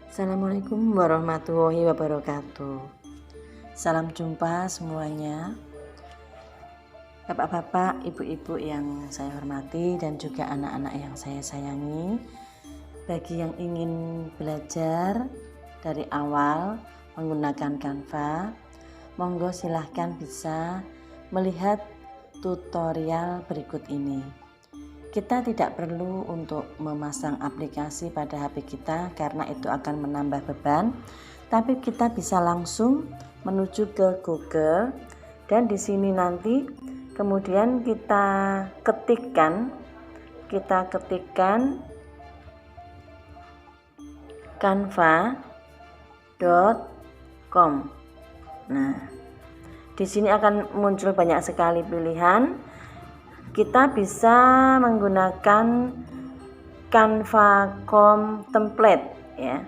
Assalamualaikum warahmatullahi wabarakatuh. Salam jumpa semuanya. Bapak-bapak, ibu-ibu yang saya hormati dan juga anak-anak yang saya sayangi. Bagi yang ingin belajar dari awal menggunakan Canva, monggo silahkan bisa melihat tutorial berikut ini. Kita tidak perlu untuk memasang aplikasi pada HP kita karena itu akan menambah beban, tapi kita bisa langsung menuju ke Google dan di sini nanti kemudian kita ketikkan canva.com. Nah, di sini akan muncul banyak sekali pilihan. Kita bisa menggunakan Canva.com template ya.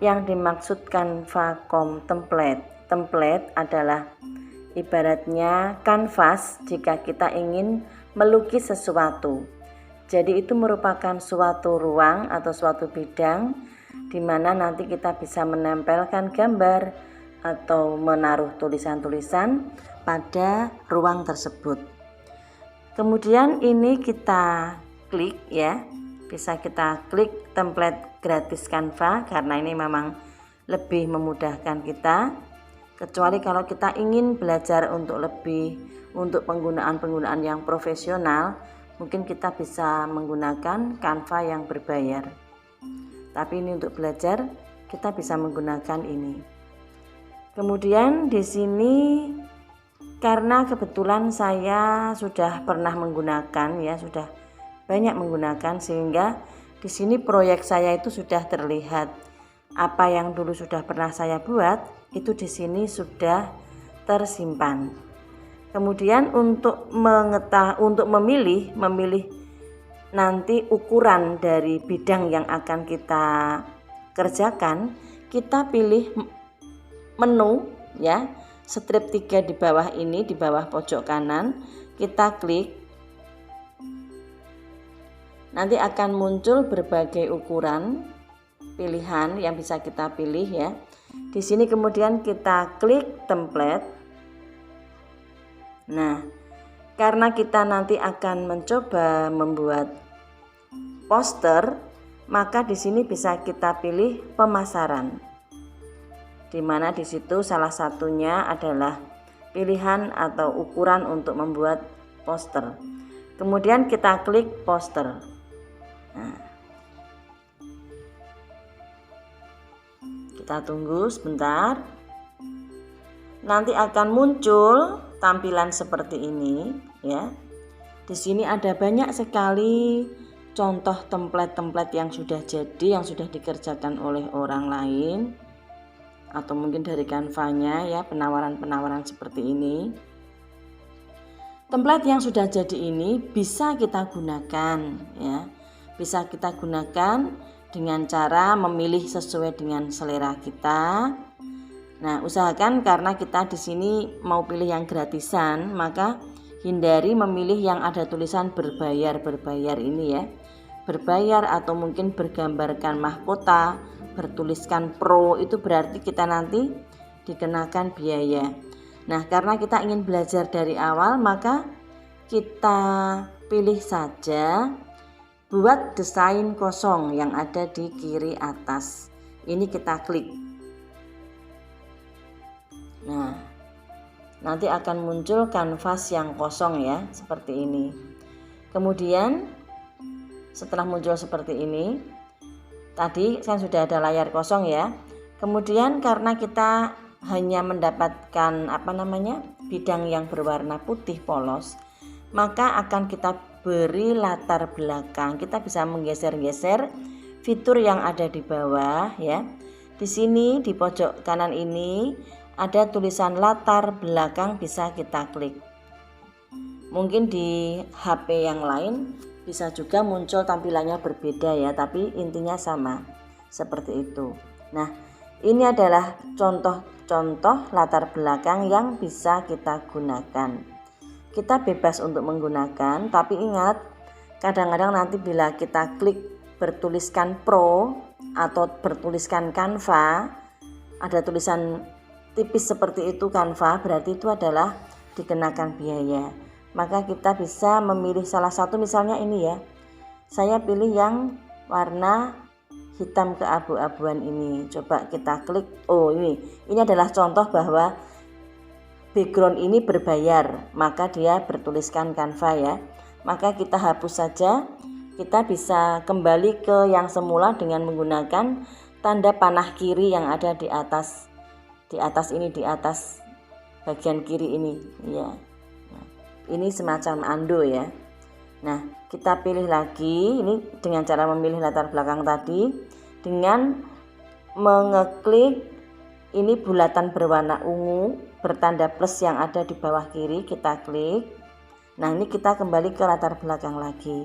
Yang dimaksud Canva.com template adalah ibaratnya kanvas jika kita ingin melukis sesuatu. Jadi itu merupakan suatu ruang atau suatu bidang di mana nanti kita bisa menempelkan gambar atau menaruh tulisan-tulisan pada ruang tersebut. Kemudian ini kita klik ya, bisa kita klik template gratis Canva karena ini memang lebih memudahkan kita. Kecuali kalau kita ingin belajar untuk penggunaan yang profesional, mungkin kita bisa menggunakan Canva yang berbayar. Tapi ini untuk belajar kita bisa menggunakan ini. Kemudian di sini karena kebetulan saya sudah pernah menggunakan ya, sudah banyak menggunakan sehingga di sini proyek saya itu sudah terlihat. Apa yang dulu sudah pernah saya buat itu di sini sudah tersimpan. Kemudian untuk memilih nanti ukuran dari bidang yang akan kita kerjakan, kita pilih menu ya, strip 3 di bawah ini, di bawah pojok kanan, kita klik. Nanti akan muncul berbagai ukuran pilihan yang bisa kita pilih ya. Di sini kemudian kita klik template. Nah, karena kita nanti akan mencoba membuat poster, maka di sini bisa kita pilih pemasaran. Di mana di situ salah satunya adalah pilihan atau ukuran untuk membuat poster. Kemudian kita klik poster. Nah, kita tunggu sebentar. Nanti akan muncul tampilan seperti ini ya. Di sini ada banyak sekali contoh template-template yang sudah jadi, yang sudah dikerjakan oleh orang lain atau mungkin dari Canva-nya ya, penawaran-penawaran seperti ini. Template yang sudah jadi ini bisa kita gunakan ya. Bisa kita gunakan dengan cara memilih sesuai dengan selera kita. Nah, usahakan karena kita di sini mau pilih yang gratisan, maka hindari memilih yang ada tulisan berbayar ini ya. Berbayar atau mungkin bergambarkan mahkota, bertuliskan pro, itu berarti kita nanti dikenakan biaya. Nah, karena kita ingin belajar dari awal, maka kita pilih saja buat desain kosong yang ada di kiri atas. Ini kita klik. Nah, nanti akan muncul kanvas yang kosong ya, seperti ini. Kemudian setelah muncul seperti ini, tadi kan sudah ada layar kosong ya. Kemudian karena kita hanya mendapatkan bidang yang berwarna putih polos, maka akan kita beri latar belakang. Kita bisa menggeser-geser fitur yang ada di bawah ya. Di sini di pojok kanan ini ada tulisan latar belakang, bisa kita klik. Mungkin di HP yang lain bisa juga muncul tampilannya berbeda ya, tapi intinya sama seperti itu. Nah, ini adalah contoh-contoh latar belakang yang bisa kita gunakan. Kita bebas untuk menggunakan, tapi ingat kadang-kadang nanti bila kita klik bertuliskan pro atau bertuliskan Canva, ada tulisan tipis seperti itu Canva, berarti itu adalah dikenakan biaya. Maka kita bisa memilih salah satu, misalnya ini ya, saya pilih yang warna hitam keabu-abuan ini. Coba kita klik, oh ini adalah contoh bahwa background ini berbayar, maka dia bertuliskan Canva ya. Maka kita hapus saja, kita bisa kembali ke yang semula dengan menggunakan tanda panah kiri yang ada di atas ini, di atas bagian kiri ini ya. Nah, ini semacam undo ya. Nah, kita pilih lagi ini dengan cara memilih latar belakang tadi dengan mengeklik ini bulatan berwarna ungu bertanda plus yang ada di bawah kiri, kita klik. Nah, ini kita kembali ke latar belakang lagi.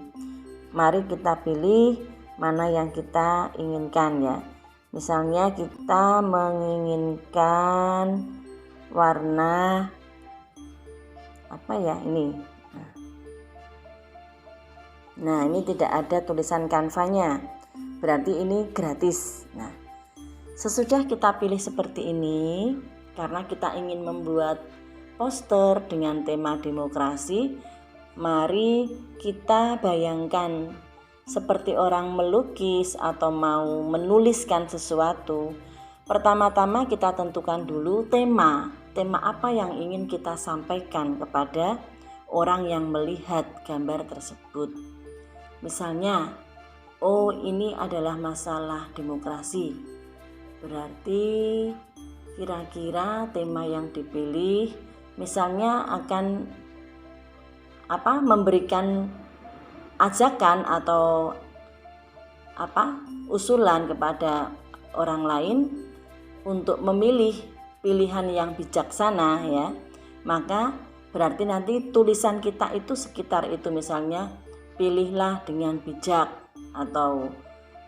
Mari kita pilih mana yang kita inginkan ya. Misalnya kita menginginkan warna apa ya ini. Nah, ini tidak ada tulisan Canva-nya. Berarti ini gratis. Nah, sesudah kita pilih seperti ini, karena kita ingin membuat poster dengan tema demokrasi, mari kita bayangkan seperti orang melukis atau mau menuliskan sesuatu. Pertama-tama kita tentukan dulu tema apa yang ingin kita sampaikan kepada orang yang melihat gambar tersebut. Misalnya, oh ini adalah masalah demokrasi, berarti kira-kira tema yang dipilih misalnya akan memberikan ajakan atau usulan kepada orang lain untuk memilih pilihan yang bijaksana ya. Maka berarti nanti tulisan kita itu sekitar itu, misalnya pilihlah dengan bijak atau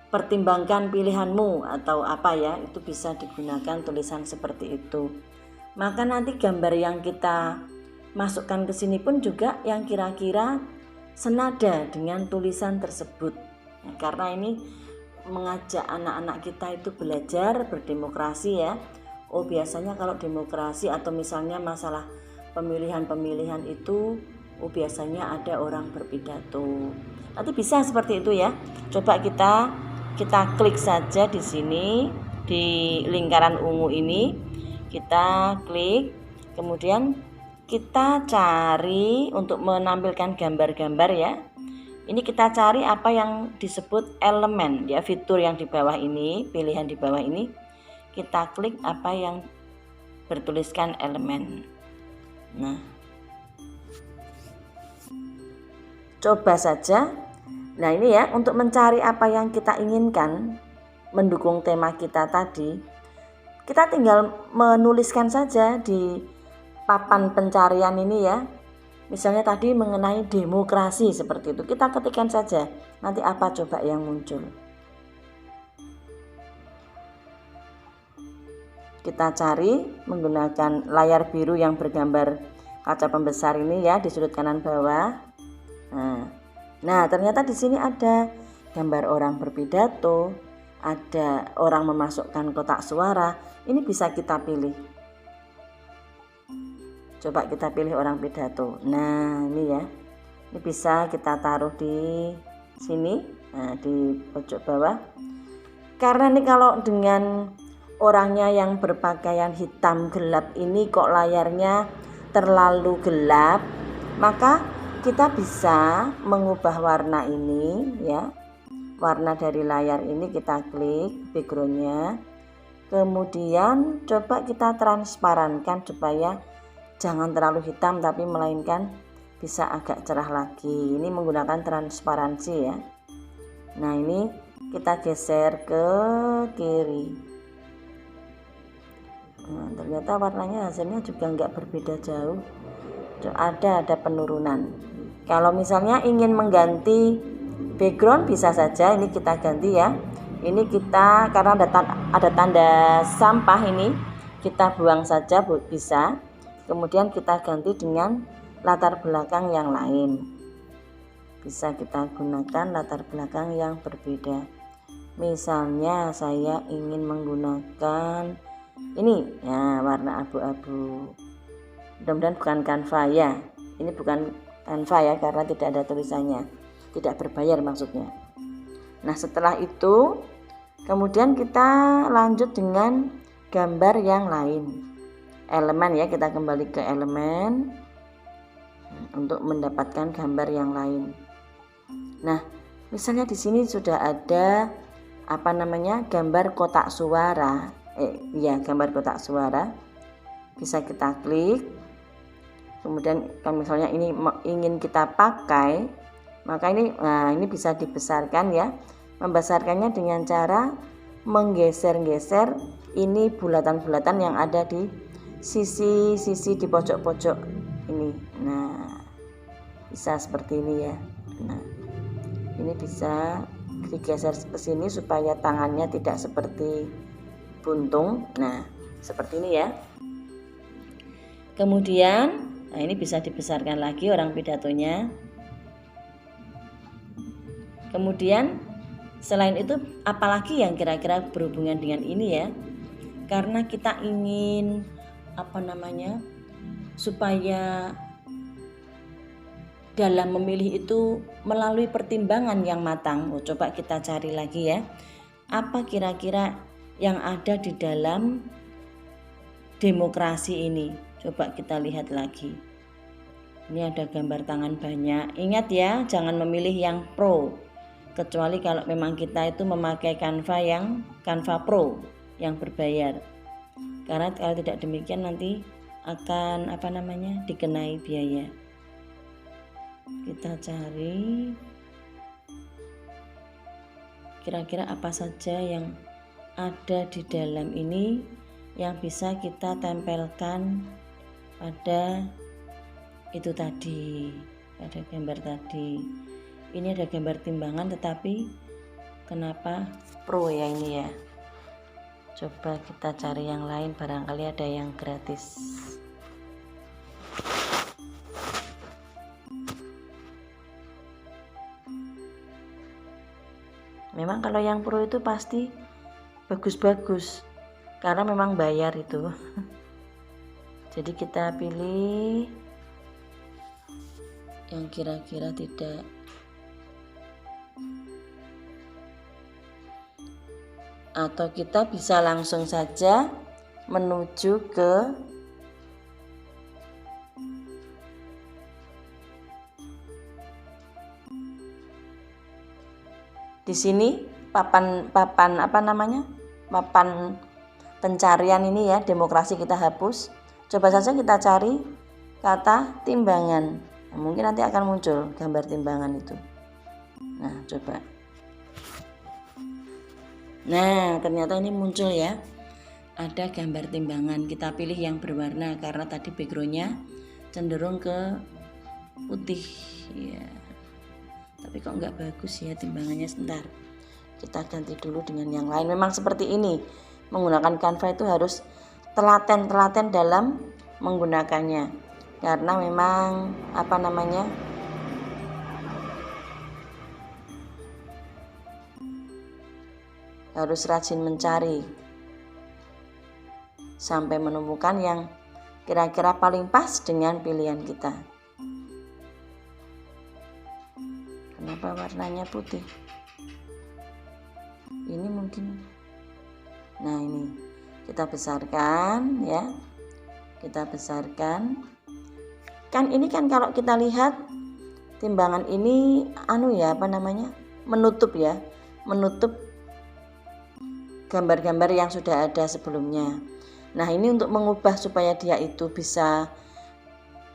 pertimbangkan pilihanmu atau apa ya, itu bisa digunakan tulisan seperti itu. Maka nanti gambar yang kita masukkan ke sini pun juga yang kira-kira senada dengan tulisan tersebut. Nah, karena ini mengajak anak-anak kita itu belajar berdemokrasi ya. Oh, biasanya kalau demokrasi atau misalnya masalah pemilihan itu, oh biasanya ada orang berpidato. Nanti bisa seperti itu ya. Coba kita klik saja di sini di lingkaran ungu ini. Kita klik, kemudian kita cari untuk menampilkan gambar-gambar ya. Ini kita cari apa yang disebut elemen ya, fitur yang di bawah ini, pilihan di bawah ini. Kita klik apa yang bertuliskan elemen. Nah, coba saja. Nah, ini ya, untuk mencari apa yang kita inginkan mendukung tema kita tadi, kita tinggal menuliskan saja di papan pencarian ini ya. Misalnya tadi mengenai demokrasi seperti itu, kita ketikkan saja. Nanti apa coba yang muncul? Kita cari menggunakan layar biru yang bergambar kaca pembesar ini ya di sudut kanan bawah. Nah, ternyata di sini ada gambar orang berpidato, ada orang memasukkan kotak suara. Ini bisa kita pilih. Coba kita pilih orang pidato. Nah, ini ya. Ini bisa kita taruh di sini, di pojok bawah. Karena ini kalau dengan orangnya yang berpakaian hitam gelap ini kok layarnya terlalu gelap, maka kita bisa mengubah warna ini ya. Warna dari layar ini kita klik backgroundnya. Kemudian coba kita transparankan supaya jangan terlalu hitam tapi melainkan bisa agak cerah lagi. Ini menggunakan transparansi ya. Nah, ini kita geser ke kiri. Nah, ternyata warnanya hasilnya juga enggak berbeda jauh. Ada penurunan. Kalau misalnya ingin mengganti background bisa saja ini kita ganti ya. Ini kita karena ada tanda sampah ini kita buang saja bisa. Kemudian kita ganti dengan latar belakang yang lain. bisa kita gunakan latar belakang yang berbeda. Misalnya saya ingin menggunakan ini ya, warna abu-abu. Mudah-mudahan bukan Canva ya. Ini bukan Canva ya, karena tidak ada tulisannya, tidak berbayar maksudnya. Nah, setelah itu kemudian kita lanjut dengan gambar yang lain. Elemen ya, kita kembali ke elemen untuk mendapatkan gambar yang lain. Nah, misalnya di sini sudah ada gambar kotak suara. Gambar kotak suara. Bisa kita klik. Kemudian kalau misalnya ini ingin kita pakai, maka ini bisa dibesarkan ya. Membesarkannya dengan cara menggeser-geser ini bulatan-bulatan yang ada di sisi-sisi di pojok-pojok ini. Nah, bisa seperti ini ya. Nah, ini bisa digeser ke sini supaya tangannya tidak seperti buntung. Nah, seperti ini ya. Kemudian ini bisa dibesarkan lagi orang pidatonya. Kemudian selain itu apalagi yang kira-kira berhubungan dengan ini ya. Karena kita ingin supaya dalam memilih itu melalui pertimbangan yang matang. Coba kita cari lagi ya. Apa kira-kira yang ada di dalam demokrasi ini? Coba kita lihat lagi. Ini ada gambar tangan banyak. Ingat ya, jangan memilih yang pro. Kecuali kalau memang kita itu memakai Canva Pro yang berbayar. Karena kalau tidak demikian nanti akan dikenai biaya. Kita cari kira-kira apa saja yang ada di dalam ini yang bisa kita tempelkan pada itu tadi, pada gambar tadi. Ini ada gambar timbangan, tetapi kenapa pro ya ini ya. Coba kita cari yang lain, barangkali ada yang gratis. Memang kalau yang pro itu pasti bagus-bagus, karena memang bayar itu. Jadi kita pilih yang kira-kira tidak. Atau kita bisa langsung saja menuju ke di sini papan pencarian ini ya, demokrasi kita hapus. Coba saja kita cari kata timbangan. Nah, mungkin nanti akan muncul gambar timbangan itu. Nah, coba. Nah, ternyata ini muncul ya. Ada gambar timbangan. Kita pilih yang berwarna karena tadi backgroundnya cenderung ke putih ya. Tapi kok nggak bagus ya timbangannya. Sebentar, kita ganti dulu dengan yang lain. Memang seperti ini, menggunakan Canva itu harus telaten dalam menggunakannya, karena memang harus rajin mencari sampai menemukan yang kira-kira paling pas dengan pilihan kita. Kenapa warnanya putih? Ini mungkin. Nah, ini kita besarkan ya. Kita besarkan. Kan ini kan kalau kita lihat timbangan ini menutup ya. Menutup gambar-gambar yang sudah ada sebelumnya. Nah, ini untuk mengubah supaya dia itu bisa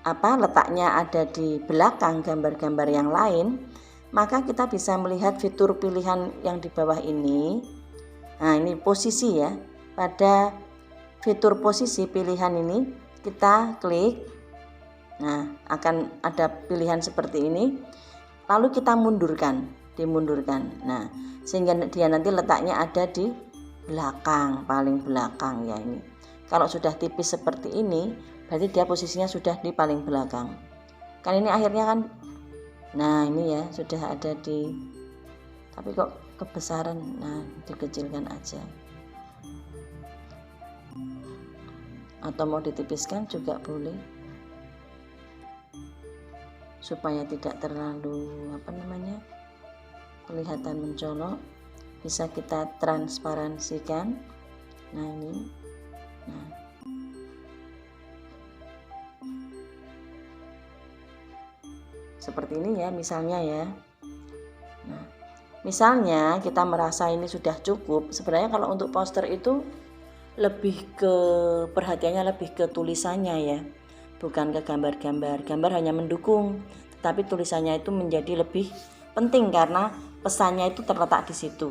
letaknya ada di belakang gambar-gambar yang lain, maka kita bisa melihat fitur pilihan yang di bawah ini. Nah, ini posisi ya. Pada fitur posisi pilihan ini kita klik. Nah, akan ada pilihan seperti ini. Lalu kita dimundurkan. Nah, sehingga dia nanti letaknya ada di belakang, paling belakang ya ini. Kalau sudah tipis seperti ini, berarti dia posisinya sudah di paling belakang. Kan ini akhirnya kan Nah ini ya sudah ada di, tapi kok kebesaran. Nah dikecilkan aja, atau mau ditipiskan juga boleh, supaya tidak terlalu kelihatan mencolok. Bisa kita transparansikan. Nah ini, nah seperti ini ya misalnya ya. Nah misalnya kita merasa ini sudah cukup. Sebenarnya kalau untuk poster itu lebih ke perhatiannya lebih ke tulisannya ya, bukan ke gambar-gambar. Gambar hanya mendukung, tapi tulisannya itu menjadi lebih penting karena pesannya itu terletak di situ.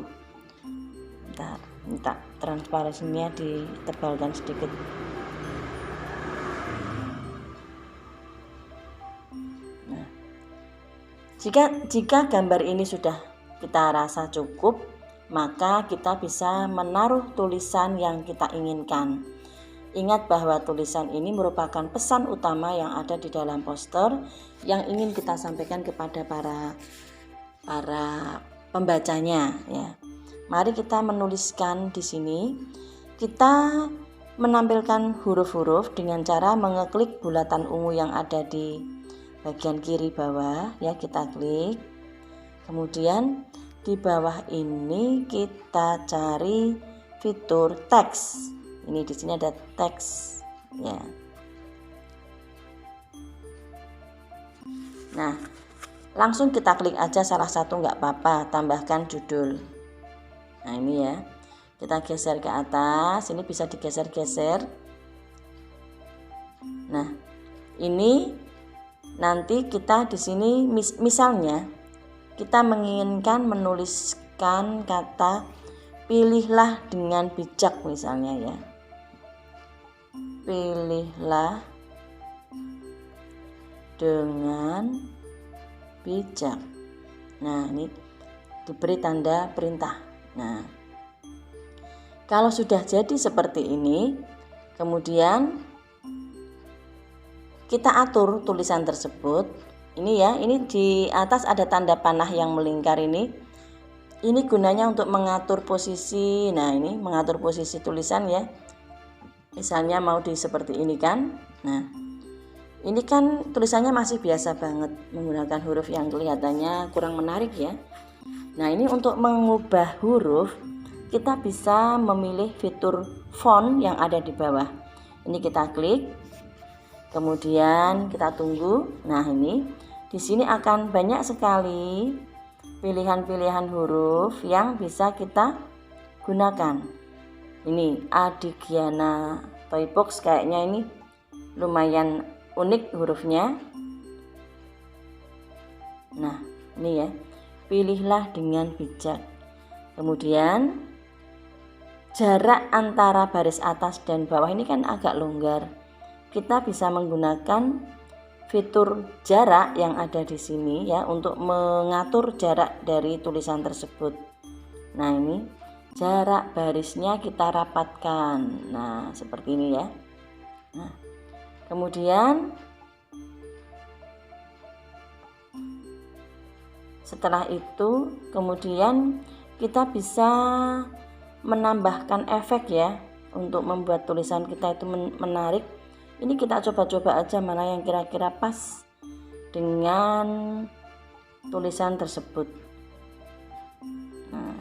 Minta transparansinya ditebalkan sedikit. Nah, jika gambar ini sudah kita rasa cukup, maka kita bisa menaruh tulisan yang kita inginkan. Ingat bahwa tulisan ini merupakan pesan utama yang ada di dalam poster yang ingin kita sampaikan kepada para pembacanya ya. Mari kita menuliskan di sini. Kita menampilkan huruf-huruf dengan cara mengeklik bulatan ungu yang ada di bagian kiri bawah ya, kita klik. Kemudian di bawah ini kita cari fitur teks. Ini di sini ada teks ya. Nah, langsung kita klik aja salah satu nggak apa-apa, tambahkan judul. Nah ini ya, kita geser ke atas, ini bisa digeser-geser. Nah ini nanti kita di sini misalnya kita menginginkan menuliskan kata pilihlah dengan bijak misalnya ya, pilihlah dengan bijak. Nah ini diberi tanda perintah. Nah, kalau sudah jadi seperti ini, kemudian kita atur tulisan tersebut. Ini ya, ini di atas ada tanda panah yang melingkar ini. Ini gunanya untuk mengatur posisi. Nah, ini mengatur posisi tulisan ya. Misalnya mau di seperti ini kan. Nah, ini kan tulisannya masih biasa banget menggunakan huruf yang kelihatannya kurang menarik ya. Nah ini untuk mengubah huruf kita bisa memilih fitur font yang ada di bawah. Ini kita klik, kemudian kita tunggu. Nah ini di sini akan banyak sekali pilihan-pilihan huruf yang bisa kita gunakan. Ini Adigiana Toybox, kayaknya ini lumayan unik hurufnya. Nah ini ya, pilihlah dengan bijak. Kemudian jarak antara baris atas dan bawah ini kan agak longgar. Kita bisa menggunakan fitur jarak yang ada di sini ya untuk mengatur jarak dari tulisan tersebut. Nah ini jarak barisnya kita rapatkan. Nah seperti ini ya. Nah kemudian setelah itu kemudian kita bisa menambahkan efek ya untuk membuat tulisan kita itu menarik. Ini kita coba-coba aja mana yang kira-kira pas dengan tulisan tersebut. Nah,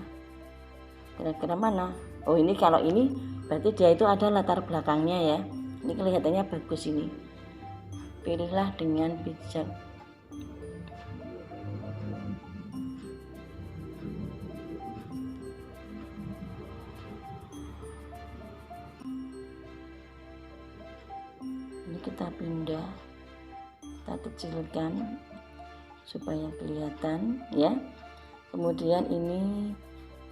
kira-kira mana? Oh ini kalau ini berarti dia itu ada latar belakangnya ya. Ini kelihatannya bagus ini. Pilihlah dengan bijak. Kita pindah, kita kecilkan supaya kelihatan ya. Kemudian ini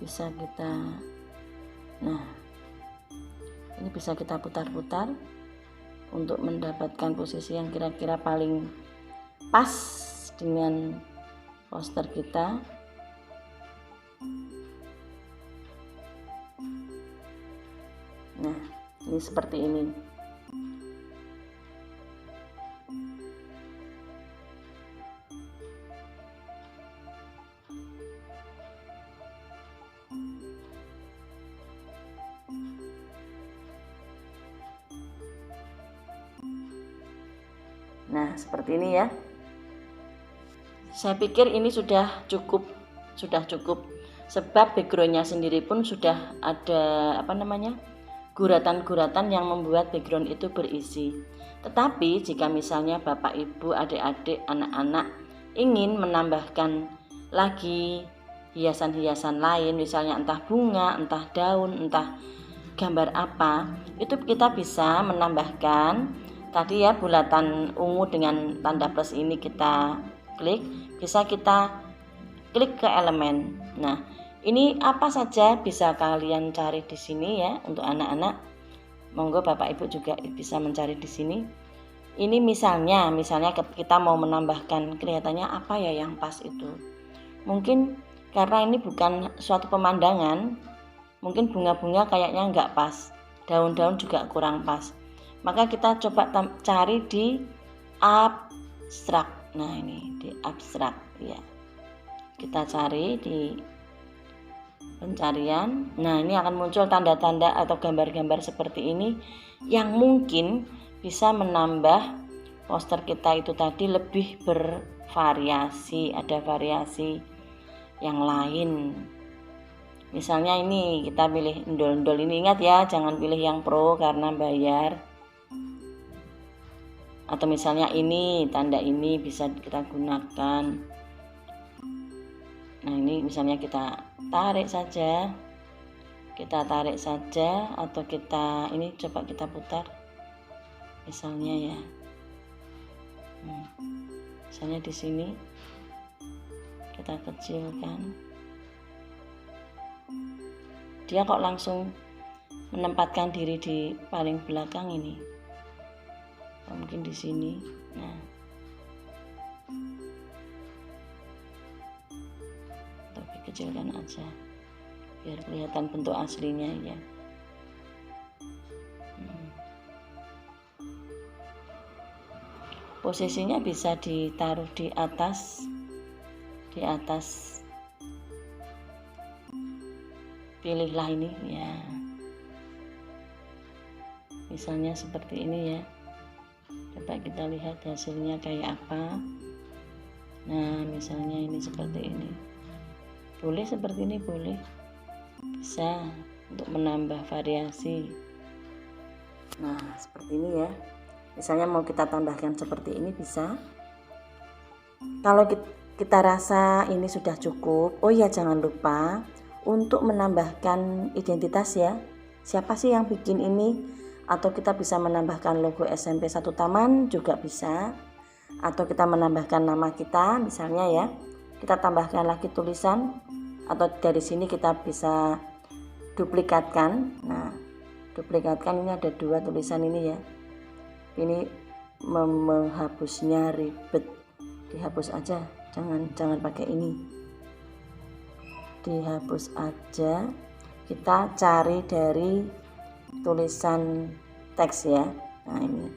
bisa kita, nah ini bisa kita putar-putar untuk mendapatkan posisi yang kira-kira paling pas dengan poster kita. Nah ini seperti ini. seperti ini ya. Saya pikir ini sudah cukup sebab backgroundnya sendiri pun sudah ada guratan-guratan yang membuat background itu berisi. Tetapi jika misalnya Bapak Ibu, adik-adik, anak-anak ingin menambahkan lagi hiasan-hiasan lain, misalnya entah bunga, entah daun, entah gambar apa, itu kita bisa menambahkan tadi ya, bulatan ungu dengan tanda plus ini kita klik, bisa kita klik ke elemen. Nah, ini apa saja bisa kalian cari di sini ya untuk anak-anak. Monggo Bapak Ibu juga bisa mencari di sini. Ini misalnya kita mau menambahkan, kelihatannya apa ya yang pas itu. Mungkin karena ini bukan suatu pemandangan, mungkin bunga-bunga kayaknya nggak pas, daun-daun juga kurang pas. Maka kita coba cari di abstrak. Nah, ini di abstrak ya. Kita cari di pencarian. Nah, ini akan muncul tanda-tanda atau gambar-gambar seperti ini yang mungkin bisa menambah poster kita itu tadi lebih bervariasi, ada variasi yang lain. Misalnya ini kita pilih endol-endol ini, ingat ya, jangan pilih yang pro karena bayar. Atau misalnya ini, tanda ini bisa kita gunakan. Nah, ini misalnya kita tarik saja, atau kita ini coba kita putar misalnya ya. Misalnya di sini kita kecilkan, dia kok langsung menempatkan diri di paling belakang ini. Mungkin di sini. Nah, tapi kecilkan aja biar kelihatan bentuk aslinya ya. Posisinya bisa ditaruh di atas pilihlah ini ya, misalnya seperti ini ya. Coba kita lihat hasilnya kayak apa. Nah, misalnya ini seperti ini, boleh seperti ini, boleh, bisa untuk menambah variasi. Nah, seperti ini ya. Misalnya mau kita tambahkan seperti ini bisa. Kalau kita rasa ini sudah cukup, oh ya jangan lupa untuk menambahkan identitas ya. Siapa sih yang bikin ini? Atau kita bisa menambahkan logo SMP 1 Taman juga bisa. Atau kita menambahkan nama kita misalnya ya. Kita tambahkan lagi tulisan, atau dari sini kita bisa duplikatkan. Nah, duplikatkan ini ada 2 tulisan ini ya. Ini menghapusnya ribet, dihapus aja, jangan pakai ini, dihapus aja. Kita cari dari tulisan teks ya. Nah, ini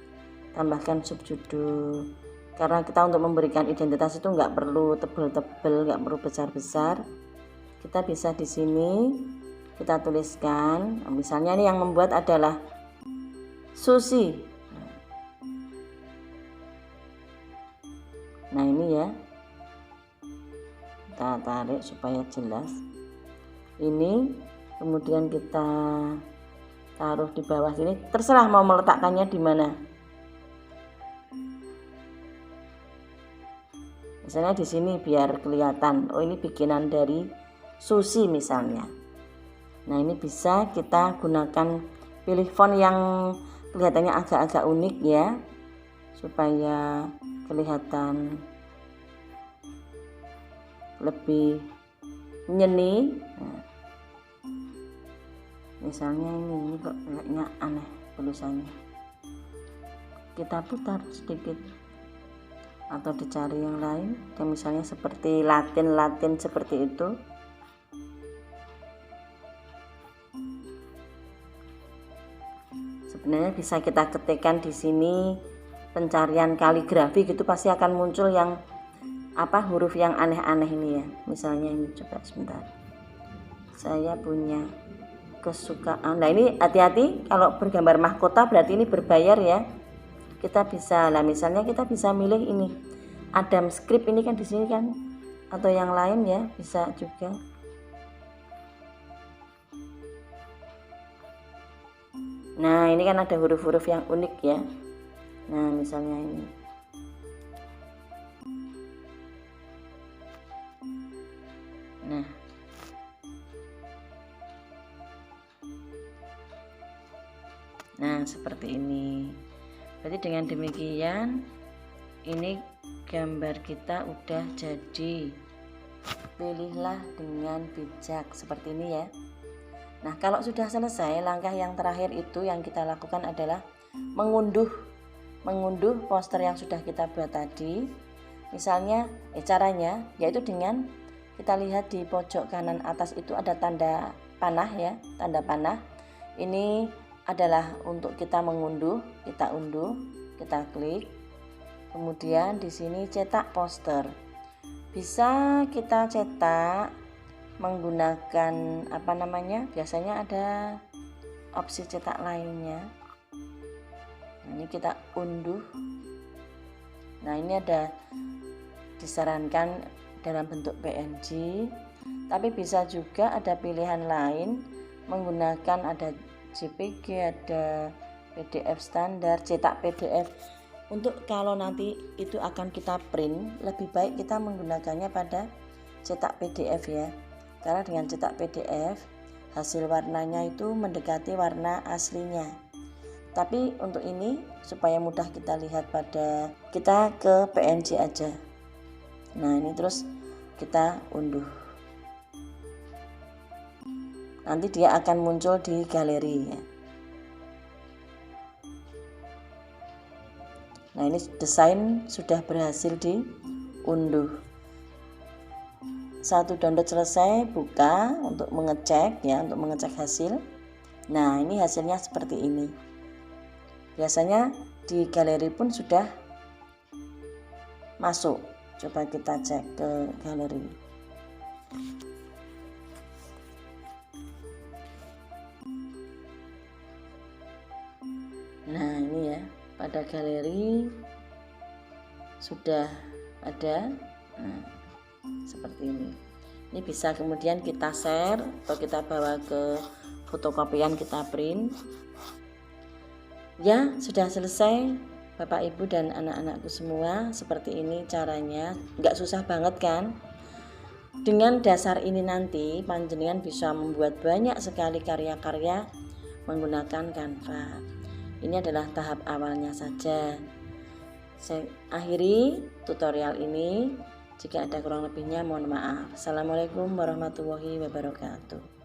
tambahkan subjudul, karena kita untuk memberikan identitas itu nggak perlu tebel-tebel, nggak perlu besar-besar. Kita bisa di sini kita tuliskan, misalnya ini yang membuat adalah Susi. Nah, ini ya, kita tarik supaya jelas. Ini kemudian kita taruh di bawah sini, terserah mau meletakkannya di mana. Misalnya di sini biar kelihatan, oh ini bikinan dari Susi misalnya. Nah, ini bisa kita gunakan, pilih font yang kelihatannya agak-agak unik ya, supaya kelihatan lebih nyeni. Nah, misalnya ini kok kayaknya aneh tulisannya, kita putar sedikit atau dicari yang lain yang misalnya seperti Latin seperti itu. Sebenarnya bisa kita ketikkan di sini pencarian kaligrafi gitu, pasti akan muncul yang huruf yang aneh-aneh ini ya. Misalnya ini, coba sebentar, saya punya kesukaan. Nah, ini hati-hati kalau bergambar mahkota berarti ini berbayar ya. kita bisa, nah misalnya kita bisa milih ini Adam script ini kan di sini kan, atau yang lain ya bisa juga. Nah ini kan ada huruf-huruf yang unik ya. Nah misalnya ini. Nah seperti ini. Berarti dengan demikian ini gambar kita udah jadi. Pilihlah dengan bijak seperti ini ya. Nah kalau sudah selesai, langkah yang terakhir itu yang kita lakukan adalah mengunduh poster yang sudah kita buat tadi. Misalnya caranya yaitu dengan kita lihat di pojok kanan atas itu ada tanda panah ya, tanda panah. Ini adalah untuk kita mengunduh, kita unduh, kita klik. Kemudian di sini cetak poster. Bisa kita cetak menggunakan biasanya ada opsi cetak lainnya. Nah, ini kita unduh. Nah ini ada disarankan dalam bentuk PNG, tapi bisa juga ada pilihan lain menggunakan ada JPG, ada PDF standar, cetak PDF. Untuk kalau nanti itu akan kita print, lebih baik kita menggunakannya pada cetak PDF ya, karena dengan cetak PDF hasil warnanya itu mendekati warna aslinya. Tapi untuk ini supaya mudah kita lihat pada kita ke PNG aja. Nah ini terus kita unduh, nanti dia akan muncul di galeri ya. Nah ini desain sudah berhasil diunduh. Satu download selesai, buka untuk mengecek ya, untuk mengecek hasil. Nah ini hasilnya seperti ini. Biasanya di galeri pun sudah masuk. Coba kita cek ke galeri. Nah ini ya, pada galeri sudah ada. Nah, seperti ini. Ini bisa kemudian kita share atau kita bawa ke fotokopian, kita print. Ya, sudah selesai Bapak Ibu dan anak-anakku semua. Seperti ini caranya, nggak susah banget kan? Dengan dasar ini nanti panjenengan bisa membuat banyak sekali karya-karya menggunakan Canva. Ini adalah tahap awalnya saja. Saya akhiri tutorial ini. Jika ada kurang lebihnya mohon maaf. Assalamualaikum warahmatullahi wabarakatuh.